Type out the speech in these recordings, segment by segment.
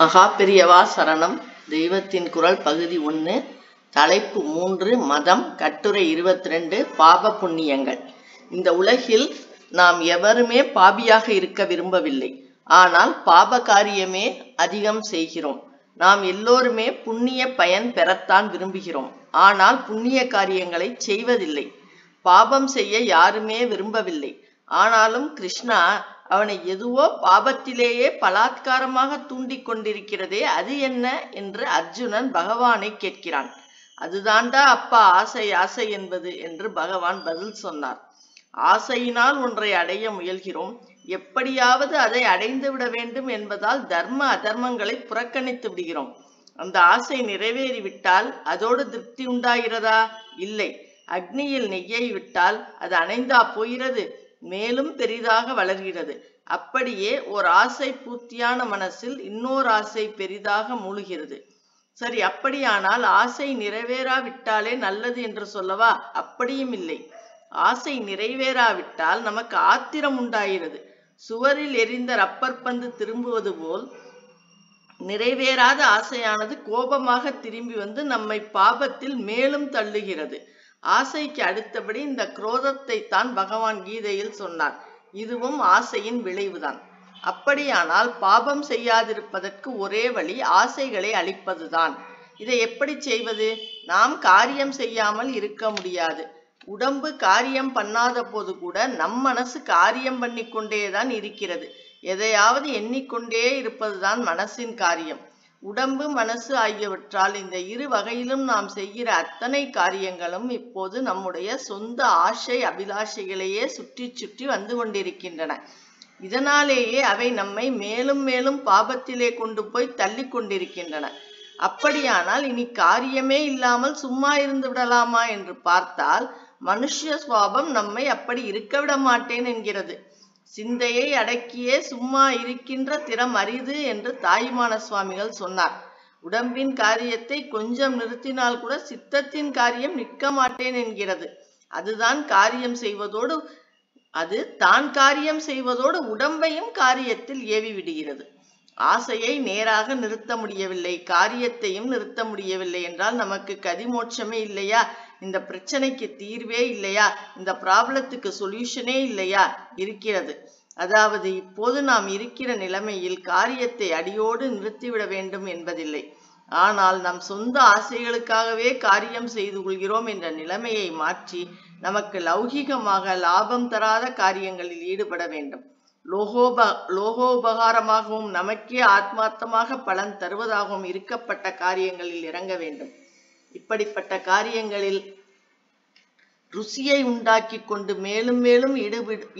மகா பெரியவா சரணம். தெய்வத்தின் குரல் பகுதி 1, தலைப்பு 3, மதம், கட்டுரை 22, பாப புண்ணியங்கள். இந்த உலகில் நாம் எவருமே பாபியாக இருக்க விரும்பவில்லை. ஆனால் பாப காரியமே அதிகம் செய்கிறோம். நாம் எல்லோருமே புண்ணிய பயன் பெறத்தான் விரும்புகிறோம். ஆனால் புண்ணிய காரியங்களை செய்வதில்லை. பாபம் செய்ய யாருமே விரும்பவில்லை. ஆனாலும் கிருஷ்ணா அவனை எதுவோ பாபத்திலேயே பலாத்காரமாக தூண்டிக் கொண்டிருக்கிறதே, அது என்ன என்று அர்ஜுனன் பகவானை கேட்கிறான். அதுதாண்டா அப்பா ஆசை ஆசை என்பது என்று பகவான் பதில் சொன்னார். ஆசையினால் ஒன்றை அடைய முயல்கிறோம். எப்படியாவது அதை அடைந்து விட வேண்டும் என்பதால் தர்ம அதர்மங்களை புறக்கணித்து விடுகிறோம். அந்த ஆசை நிறைவேறிவிட்டால் அதோடு திருப்தி உண்டாகிறதா? இல்லை. அக்னியில் நெய்யை விட்டால் அது அணைந்தா போகிறது, மேலும் பெரிதாக வளர்கிறது. அப்படியே ஓர் ஆசை பூர்த்தியான மனசில் இன்னொரு ஆசை பெரிதாக மூழ்கிறது. சரி, அப்படியானால் ஆசை நிறைவேறாவிட்டாலே நல்லது என்று சொல்லவா? அப்படியும் இல்லை. ஆசை நிறைவேறாவிட்டால் நமக்கு ஆத்திரம் உண்டாகிறது. சுவரில் எரிந்த ரப்பர் பந்து திரும்புவது போல் நிறைவேறாத ஆசையானது கோபமாக திரும்பி வந்து நம்மை பாபத்தில் மேலும் தள்ளுகிறது. ஆசைக்கு அடுத்தபடி இந்த குரோதத்தை தான் பகவான் கீதையில் சொன்னார். இதுவும் ஆசையின் விளைவுதான். அப்படியானால் பாபம் செய்யாதிருப்பதற்கு ஒரே வழி ஆசைகளை அழிப்பதுதான். இதை எப்படி செய்வது? நாம் காரியம் செய்யாமல் இருக்க முடியாது. உடம்பு காரியம் பண்ணாத போது கூட நம் மனசு காரியம் பண்ணி கொண்டேதான் இருக்கிறது. எதையாவது எண்ணிக்கொண்டே இருப்பதுதான் மனசின் காரியம். உடம்பு மனசு ஆகியவற்றால் இந்த இரு வகையிலும் நாம் செய்கிற அத்தனை காரியங்களும் இப்போது நம்முடைய சொந்த ஆசை அபிலாஷைகளையே சுற்றி சுற்றி வந்து கொண்டிருக்கின்றன. இதனாலேயே அவை நம்மை மேலும் மேலும் பாபத்திலே கொண்டு போய் தள்ளி கொண்டிருக்கின்றன. அப்படியானால் இனி காரியமே இல்லாமல் சும்மா இருந்து விடலாமா என்று பார்த்தால் மனுஷ சுவாபம் நம்மை அப்படி இருக்க விட மாட்டேன் என்கிறது. சிந்தையை அடக்கியே சும்மா இருக்கின்ற திறம் அரிது என்று தாயுமான சுவாமிகள் சொன்னார். உடம்பின் காரியத்தை கொஞ்சம் நிறுத்தினால் கூட சித்தத்தின் காரியம் நிற்க மாட்டேன் என்கிறது. அதுதான் காரியம் செய்வதோடு தான் காரியம் செய்வதோடு உடம்பையும் காரியத்தில் ஏவி விடுகிறது. ஆசையை நேராக நிறுத்த முடியவில்லை, காரியத்தையும் நிறுத்த முடியவில்லை என்றால் நமக்கு கதிமோட்சமே இல்லையா? இந்த பிரச்சனைக்கு தீர்வே இல்லையா? இந்த ப்ராப்ளத்துக்கு சொல்யூஷனே இல்லையா? இருக்கிறது. அதாவது இப்போது நாம் இருக்கிற நிலைமையில் காரியத்தை அடியோடு நிறுத்திவிட வேண்டும் என்பதில்லை. ஆனால் நம் சொந்த ஆசைகளுக்காகவே காரியம் செய்து கொள்கிறோம் என்ற நிலைமையை மாற்றி நமக்கு லௌகிகமாக லாபம் தராத காரியங்களில் ஈடுபட வேண்டும். லோகோபகாரமாகவும் நமக்கே ஆத்மார்த்தமாக பலன் தருவதாகவும் இருக்கப்பட்ட காரியங்களில் இறங்க வேண்டும். இப்படிப்பட்ட காரியங்களில் ருசியை உண்டாக்கி கொண்டு மேலும் மேலும்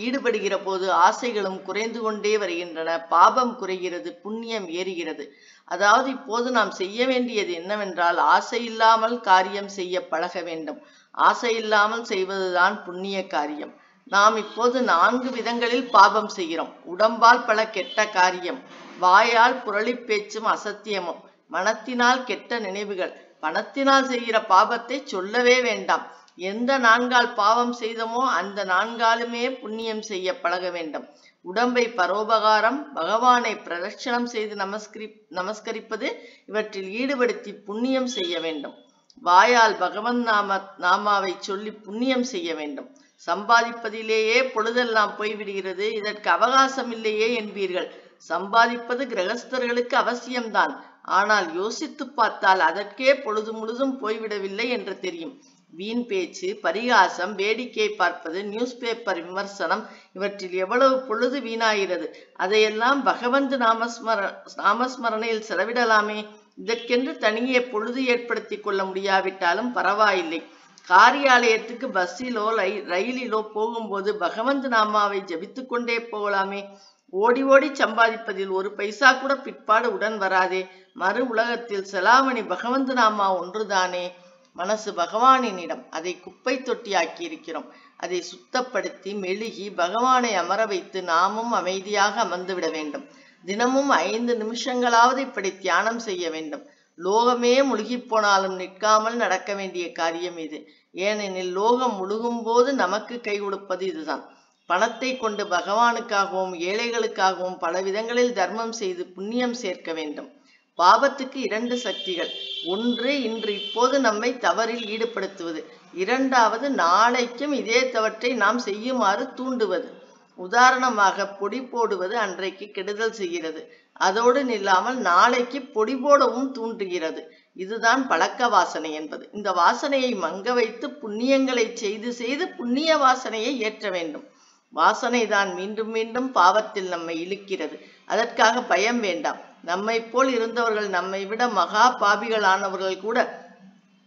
ஈடுபடுகிற போது ஆசைகளும் குறைந்து கொண்டே வருகின்றன. பாபம் குறைகிறது, புண்ணியம் ஏறுகிறது. அதாவது இப்போது நாம் செய்ய வேண்டியது என்னவென்றால் ஆசை இல்லாமல் காரியம் செய்ய பழக வேண்டும். ஆசை இல்லாமல் செய்வதுதான் புண்ணிய காரியம். நாம் இப்போது 4 விதங்களில் பாபம் செய்கிறோம். உடம்பால் பல கெட்ட காரியம், வாயால் புரளி பேச்சும் அசத்தியமும், மனத்தினால் கெட்ட நினைவுகள், பணத்தினால் செய்கிற பாபத்தை சொல்லவே வேண்டாம். எந்த 4ஆல் பாவம் செய்தமோ அந்த 4ஆலுமே புண்ணியம் செய்ய பழக வேண்டும். உடம்பை பரோபகாரம், பகவானை பிரதட்சணம் செய்து நமஸ்கரிப்பது, இவற்றில் ஈடுபடுத்தி புண்ணியம் செய்ய வேண்டும். வாயால் பகவன் நாமாவை சொல்லி புண்ணியம் செய்ய வேண்டும். சம்பாதிப்பதிலேயே பொழுதெல்லாம் போய்விடுகிறது, இதற்கு அவகாசம் இல்லையே என்பீர்கள். சம்பாதிப்பது கிரகஸ்தர்களுக்கு அவசியம்தான். ஆனால் யோசித்து பார்த்தால் அதற்கே பொழுது முழுதும் போய்விடவில்லை என்று தெரியும். வீண் பேச்சு, பரிகாசம், வேடிக்கை பார்ப்பது, நியூஸ் பேப்பர் விமர்சனம், இவற்றில் எவ்வளவு பொழுது வீணாகிறது. அதையெல்லாம் பகவந்த் நாமஸ்மரணையில் செலவிடலாமே. இதற்கென்று தனியே பொழுது ஏற்படுத்தி கொள்ள முடியாவிட்டாலும் பரவாயில்லை. காரியாலயத்துக்கு பஸ்ஸிலோ ரயிலிலோ போகும்போது பகவந்த் நாமாவை ஜபித்து கொண்டே போகலாமே. ஓடி ஓடி சம்பாதிப்பதில் ஒரு பைசா கூட பிற்பாடு உடன் வராதே. மறு உலகத்தில் செலாவணி பகவந்த் நாமா ஒன்றுதானே. மனசு பகவானினிடம், அதை குப்பை தொட்டியாக்கி இருக்கிறோம். அதை சுத்தப்படுத்தி மெழுகி பகவானை அமர வைத்து நாமும் அமைதியாக அமர்ந்து விட வேண்டும். தினமும் 5 நிமிஷங்களாவது இப்படி தியானம் செய்ய வேண்டும். லோகமே முழுகி போனாலும் நிற்காமல் நடக்க வேண்டிய காரியம் இது. ஏனெனில் லோகம் முழுகும் போது நமக்கு கை கொடுப்பது இதுதான். பணத்தை கொண்டு பகவானுக்காகவும் ஏழைகளுக்காகவும் பல விதங்களில் தர்மம் செய்து புண்ணியம் சேர்க்க வேண்டும். பாவத்துக்கு 2 சக்திகள். ஒன்று, இன்று இப்போது நம்மை தவறில் ஈடுபடுத்துவது. 2வது, நாளைக்கும் இதே தவற்றை நாம் செய்யுமாறு தூண்டுவது. உதாரணமாக, பொடி போடுவது அன்றைக்கு கெடுதல் செய்கிறது. அதோடு நில்லாமல் நாளைக்கு பொடி போடவும் தூண்டுகிறது. இதுதான் பழக்க வாசனை என்பது. இந்த வாசனையை மங்க வைத்து புண்ணியங்களை செய்து செய்து புண்ணிய வாசனையை ஏற்ற வேண்டும். வாசனை தான் மீண்டும் மீண்டும் பாவத்தில் நம்மை இழுக்கிறது. அதற்காக பயம் வேண்டாம். நம்மை போல் இருந்தவர்கள், நம்மை விட மகா பாவிகளானவர்கள் கூட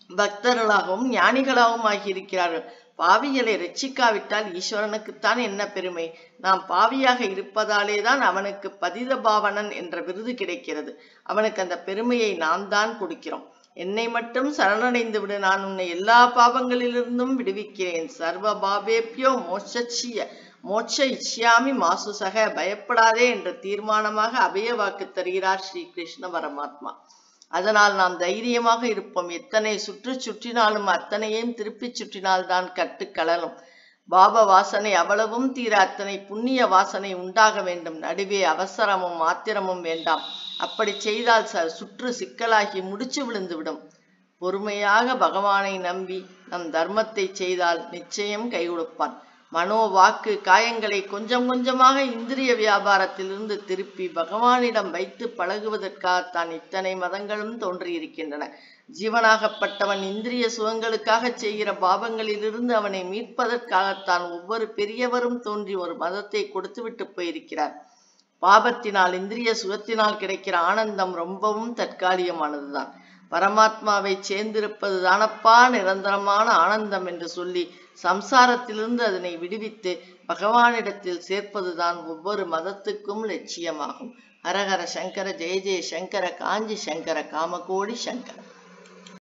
பக்தர்களாகவும் ஞானிகளாகவும் ஆகியிருக்கிறார்கள். பாவிகளை ரட்சிக்காவிட்டால் ஈஸ்வரனுக்குத்தான் என்ன பெருமை? நாம் பாவியாக இருப்பதாலே தான் அவனுக்கு பதித பாவனன் என்ற விருது கிடைக்கிறது. அவனுக்கு அந்த பெருமையை நாம் தான் கொடுக்கிறோம். என்னை மட்டும் சரணடைந்து விடு, நான் உன்னை எல்லா பாவங்களிலிருந்தும் விடுவிக்கிறேன். சர்வ பாபேப்யோ மோட்ச இச்யாமி மாசுசக. பயப்படாதே என்ற தீர்மானமாக அபய வாக்கு தருகிறார் ஸ்ரீ கிருஷ்ண பரமாத்மா. அதனால் நாம் தைரியமாக இருப்போம். எத்தனை சுற்றினாலும் அத்தனையும் திருப்பி சுற்றினால்தான் கட்டுக்கலலும். பாப வாசனை அவ்வளவும் தீர அத்தனை புண்ணிய வாசனை உண்டாக வேண்டும். நடுவே அவசரமும் ஆத்திரமும் வேண்டாம். அப்படி செய்தால் சுற்று சிக்கலாகி முடிச்சு விழுந்துவிடும். பொறுமையாக பகவானை நம்பி நம் தர்மத்தை செய்தால் நிச்சயம் கை கொடுப்பான். மனோ வாக்கு காயங்களை கொஞ்சம் கொஞ்சமாக இந்திரிய வியாபாரத்திலிருந்து திருப்பி பகவானிடம் வைத்து பழகுவதற்காகத்தான் இத்தனை மதங்களும் தோன்றியிருக்கின்றன. ஜீவனாகப்பட்டவன் இந்திரிய சுகங்களுக்காக செய்கிற பாவங்களிலிருந்து அவனை மீட்பதற்காகத்தான் ஒவ்வொரு பெரியவரும் தோன்றி ஒரு மதத்தை கொடுத்துவிட்டு போயிருக்கிறார். பாபத்தினால் இந்திரிய சுகத்தினால் கிடைக்கிற ஆனந்தம் ரொம்பவும் தற்காலிகமானதுதான். பரமாத்மாவை சேர்ந்திருப்பது தானப்பா நிரந்தரமான ஆனந்தம் என்று சொல்லி சம்சாரத்திலிருந்து அதனை விடுவித்து பகவானிடத்தில் சேர்ப்பதுதான் ஒவ்வொரு மதத்துக்கும் லட்சியமாகும். ஹரஹர சங்கர, ஜெய ஜெய சங்கர, காஞ்சி சங்கர, காமகோடி சங்கர.